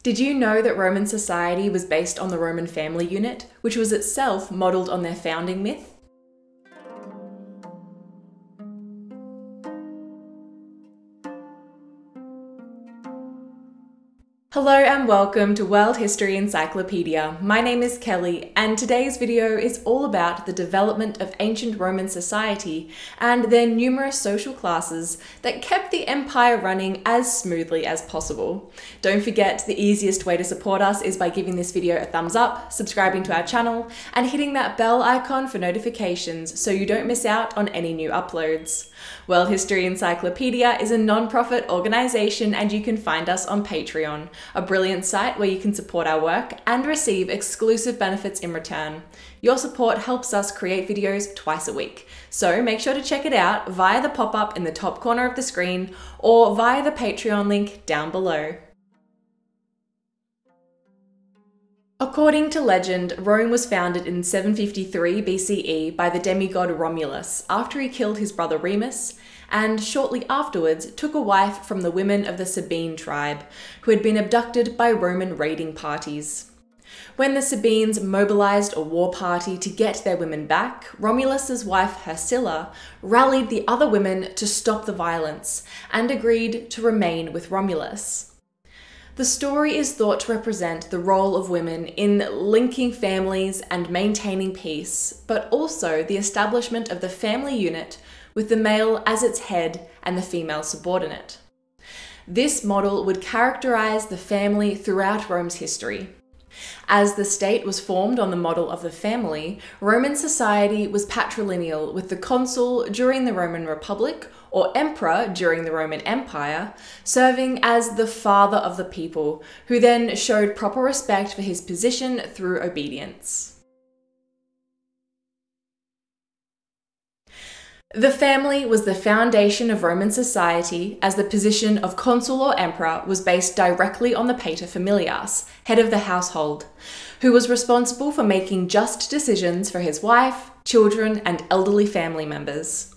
Did you know that Roman society was based on the Roman family unit, which was itself modelled on their founding myth? Hello and welcome to World History Encyclopedia. My name is Kelly, and today's video is all about the development of ancient Roman society and their numerous social classes that kept the empire running as smoothly as possible. Don't forget, the easiest way to support us is by giving this video a thumbs up, subscribing to our channel, and hitting that bell icon for notifications so you don't miss out on any new uploads. World History Encyclopedia is a non-profit organisation, and you can find us on Patreon, a brilliant site where you can support our work and receive exclusive benefits in return. Your support helps us create videos twice a week, so make sure to check it out via the pop-up in the top corner of the screen or via the Patreon link down below. According to legend, Rome was founded in 753 BCE by the demi-god Romulus after he killed his brother Remus, and shortly afterwards took a wife from the women of the Sabine tribe, who had been abducted by Roman raiding parties. When the Sabines mobilized a war party to get their women back, Romulus's wife Hyrsilla rallied the other women to stop the violence and agreed to remain with Romulus. The story is thought to represent the role of women in linking families and maintaining peace, but also the establishment of the family unit with the male as its head and the female subordinate. This model would characterize the family throughout Rome's history. As the state was formed on the model of the family, Roman society was patrilineal, with the consul during the Roman Republic or emperor during the Roman Empire serving as the father of the people, who then showed proper respect for his position through obedience. The family was the foundation of Roman society, as the position of consul or emperor was based directly on the paterfamilias, head of the household, who was responsible for making just decisions for his wife, children, and elderly family members.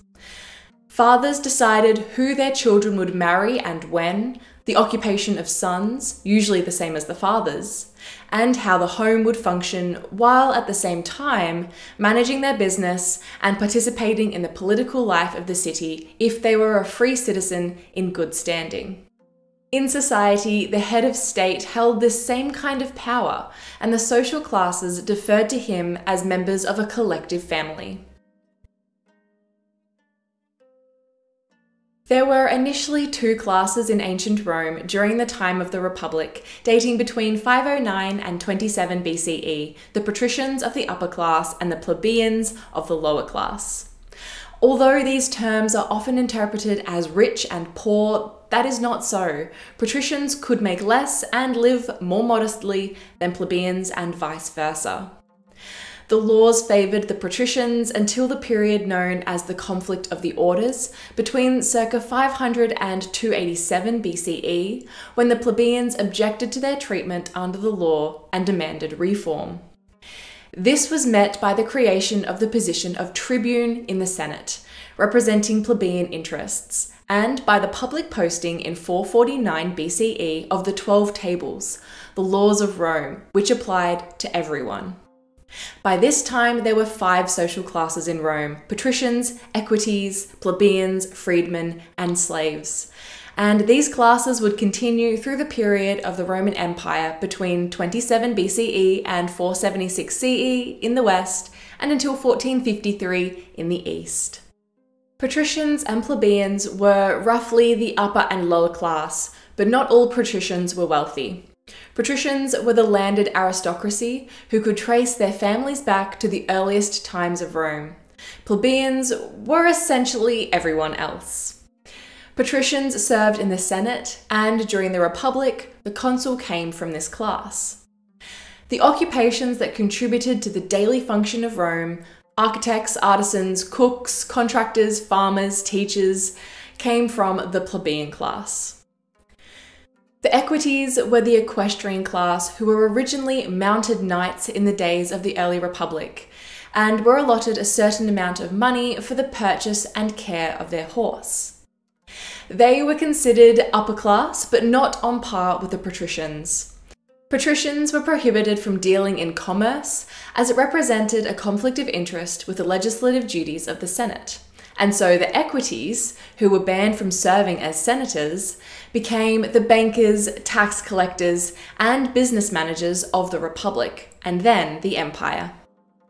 Fathers decided who their children would marry and when, the occupation of sons, usually the same as the fathers, and how the home would function, while at the same time managing their business and participating in the political life of the city if they were a free citizen in good standing. In society, the head of state held this same kind of power, and the social classes deferred to him as members of a collective family. There were initially two classes in ancient Rome during the time of the Republic, dating between 509 and 27 BCE, the patricians of the upper class and the plebeians of the lower class. Although these terms are often interpreted as rich and poor, that is not so. Patricians could make less and live more modestly than plebeians, and vice versa. The laws favoured the patricians until the period known as the Conflict of the Orders, between circa 500 and 287 BCE, when the plebeians objected to their treatment under the law and demanded reform. This was met by the creation of the position of tribune in the Senate, representing plebeian interests, and by the public posting in 449 BCE of the 12 Tables, the laws of Rome, which applied to everyone. By this time, there were 5 social classes in Rome: patricians, equites, plebeians, freedmen, and slaves. And these classes would continue through the period of the Roman Empire between 27 BCE and 476 CE in the west, and until 1453 in the east. Patricians and plebeians were roughly the upper and lower class, but not all patricians were wealthy. Patricians were the landed aristocracy who could trace their families back to the earliest times of Rome. Plebeians were essentially everyone else. Patricians served in the Senate, and during the Republic, the consul came from this class. The occupations that contributed to the daily function of Rome, architects, artisans, cooks, contractors, farmers, teachers, came from the plebeian class. The equites were the equestrian class, who were originally mounted knights in the days of the early Republic, and were allotted a certain amount of money for the purchase and care of their horse. They were considered upper class, but not on par with the patricians. Patricians were prohibited from dealing in commerce, as it represented a conflict of interest with the legislative duties of the Senate. And so the equites, who were banned from serving as senators, became the bankers, tax collectors, and business managers of the Republic, and then the Empire.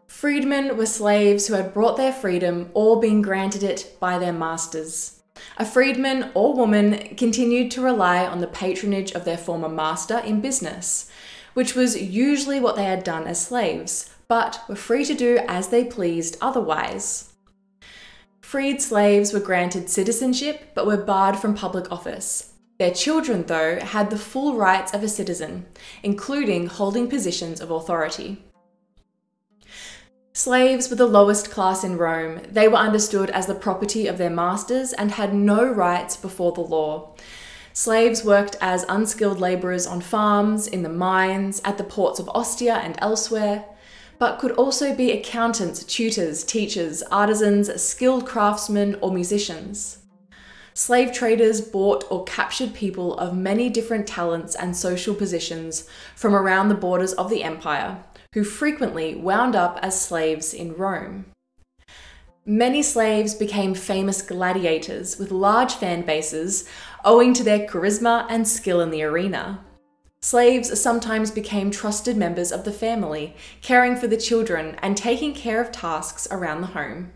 Freedmen were slaves who had brought their freedom or been granted it by their masters. A freedman or woman continued to rely on the patronage of their former master in business, which was usually what they had done as slaves, but were free to do as they pleased otherwise. Freed slaves were granted citizenship but were barred from public office. Their children, though, had the full rights of a citizen, including holding positions of authority. Slaves were the lowest class in Rome. They were understood as the property of their masters and had no rights before the law. Slaves worked as unskilled labourers on farms, in the mines, at the ports of Ostia and elsewhere, but could also be accountants, tutors, teachers, artisans, skilled craftsmen, or musicians. Slave traders bought or captured people of many different talents and social positions from around the borders of the empire, who frequently wound up as slaves in Rome. Many slaves became famous gladiators with large fan bases owing to their charisma and skill in the arena. Slaves sometimes became trusted members of the family, caring for the children and taking care of tasks around the home.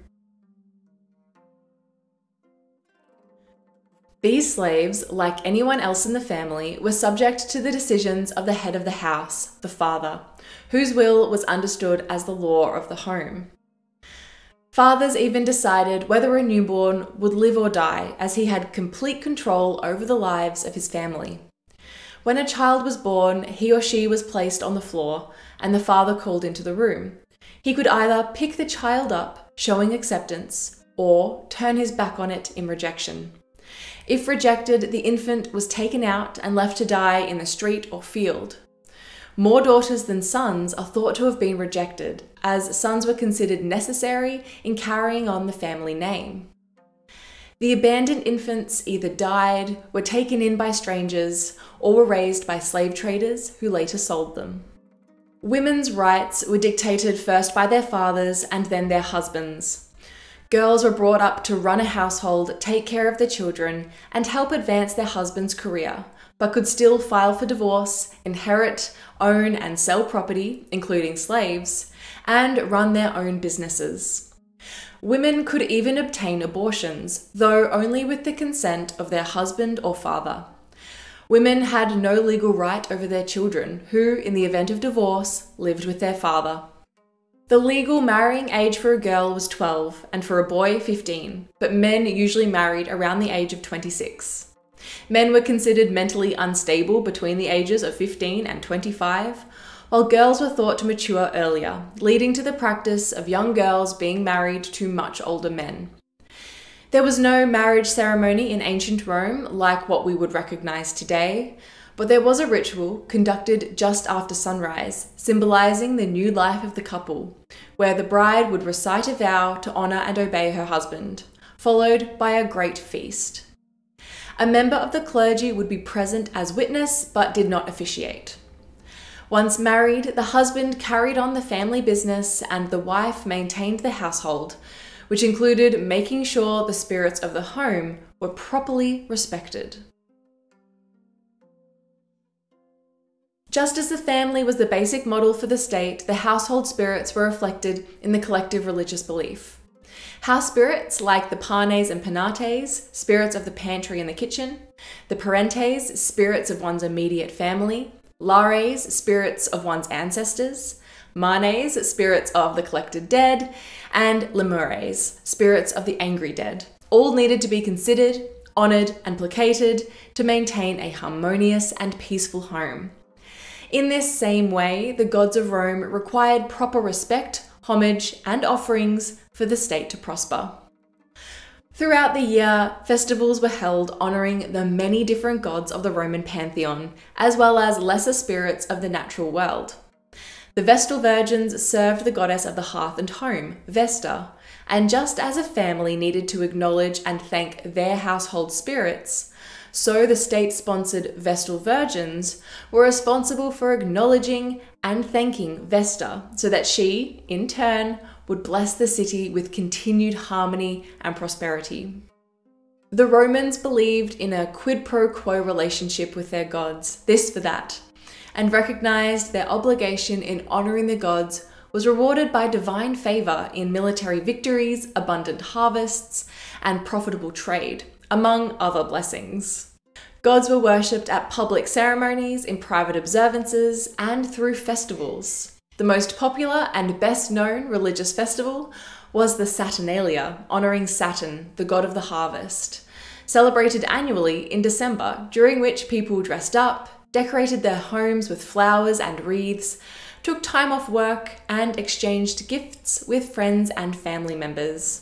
These slaves, like anyone else in the family, were subject to the decisions of the head of the house, the father, whose will was understood as the law of the home. Fathers even decided whether a newborn would live or die, as he had complete control over the lives of his family. When a child was born, he or she was placed on the floor, and the father called into the room. He could either pick the child up, showing acceptance, or turn his back on it in rejection. If rejected, the infant was taken out and left to die in the street or field. More daughters than sons are thought to have been rejected, as sons were considered necessary in carrying on the family name. The abandoned infants either died, were taken in by strangers, or were raised by slave traders who later sold them. Women's rights were dictated first by their fathers and then their husbands. Girls were brought up to run a household, take care of the children, and help advance their husband's career, but could still file for divorce, inherit, own and sell property, including slaves, and run their own businesses. Women could even obtain abortions, though only with the consent of their husband or father. Women had no legal right over their children, who, in the event of divorce, lived with their father. The legal marrying age for a girl was 12 and for a boy 15, but men usually married around the age of 26. Men were considered mentally unstable between the ages of 15 and 25, while girls were thought to mature earlier, leading to the practice of young girls being married to much older men. There was no marriage ceremony in ancient Rome like what we would recognize today, but there was a ritual conducted just after sunrise, symbolizing the new life of the couple, where the bride would recite a vow to honor and obey her husband, followed by a great feast. A member of the clergy would be present as witness, but did not officiate. Once married, the husband carried on the family business and the wife maintained the household, which included making sure the spirits of the home were properly respected. Just as the family was the basic model for the state, the household spirits were reflected in the collective religious belief. House spirits, like the panes and penates, spirits of the pantry and the kitchen, the parentes, spirits of one's immediate family, lares, spirits of one's ancestors, manes, spirits of the collected dead, and lemures, spirits of the angry dead, all needed to be considered, honoured, and placated to maintain a harmonious and peaceful home. In this same way, the gods of Rome required proper respect, homage, and offerings for the state to prosper. Throughout the year, festivals were held honouring the many different gods of the Roman pantheon, as well as lesser spirits of the natural world. The Vestal Virgins served the goddess of the hearth and home, Vesta, and just as a family needed to acknowledge and thank their household spirits, So the state-sponsored Vestal Virgins were responsible for acknowledging and thanking Vesta so that she, in turn, would bless the city with continued harmony and prosperity. The Romans believed in a quid pro quo relationship with their gods, this for that, and recognized their obligation in honoring the gods was rewarded by divine favor in military victories, abundant harvests, and profitable trade, among other blessings. Gods were worshipped at public ceremonies, in private observances, and through festivals. The most popular and best known religious festival was the Saturnalia, honoring Saturn, the god of the harvest, celebrated annually in December, during which people dressed up, decorated their homes with flowers and wreaths, took time off work, and exchanged gifts with friends and family members.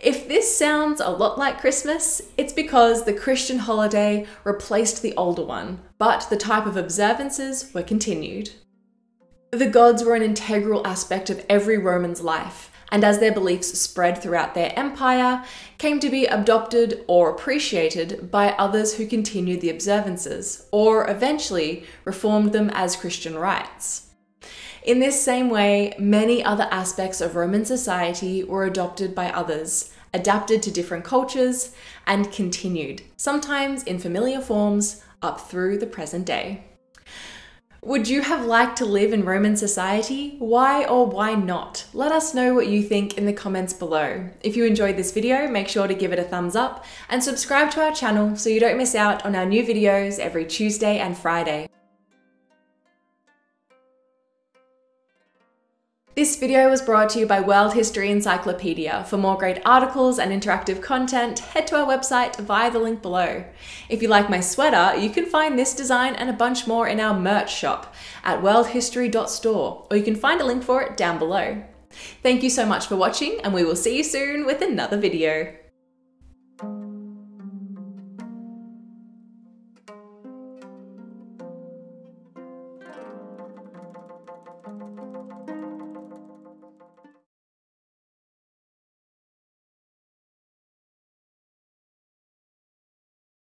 If this sounds a lot like Christmas, it's because the Christian holiday replaced the older one, but the type of observances were continued. The gods were an integral aspect of every Roman's life, and as their beliefs spread throughout their empire, came to be adopted or appreciated by others who continued the observances, or eventually reformed them as Christian rites. In this same way, many other aspects of Roman society were adopted by others, adapted to different cultures, and continued, sometimes in familiar forms, up through the present day. Would you have liked to live in Roman society? Why or why not? Let us know what you think in the comments below. If you enjoyed this video, make sure to give it a thumbs up and subscribe to our channel so you don't miss out on our new videos every Tuesday and Friday. This video was brought to you by World History Encyclopedia. For more great articles and interactive content, head to our website via the link below. If you like my sweater, you can find this design and a bunch more in our merch shop at worldhistory.store, or you can find a link for it down below. Thank you so much for watching, and we will see you soon with another video.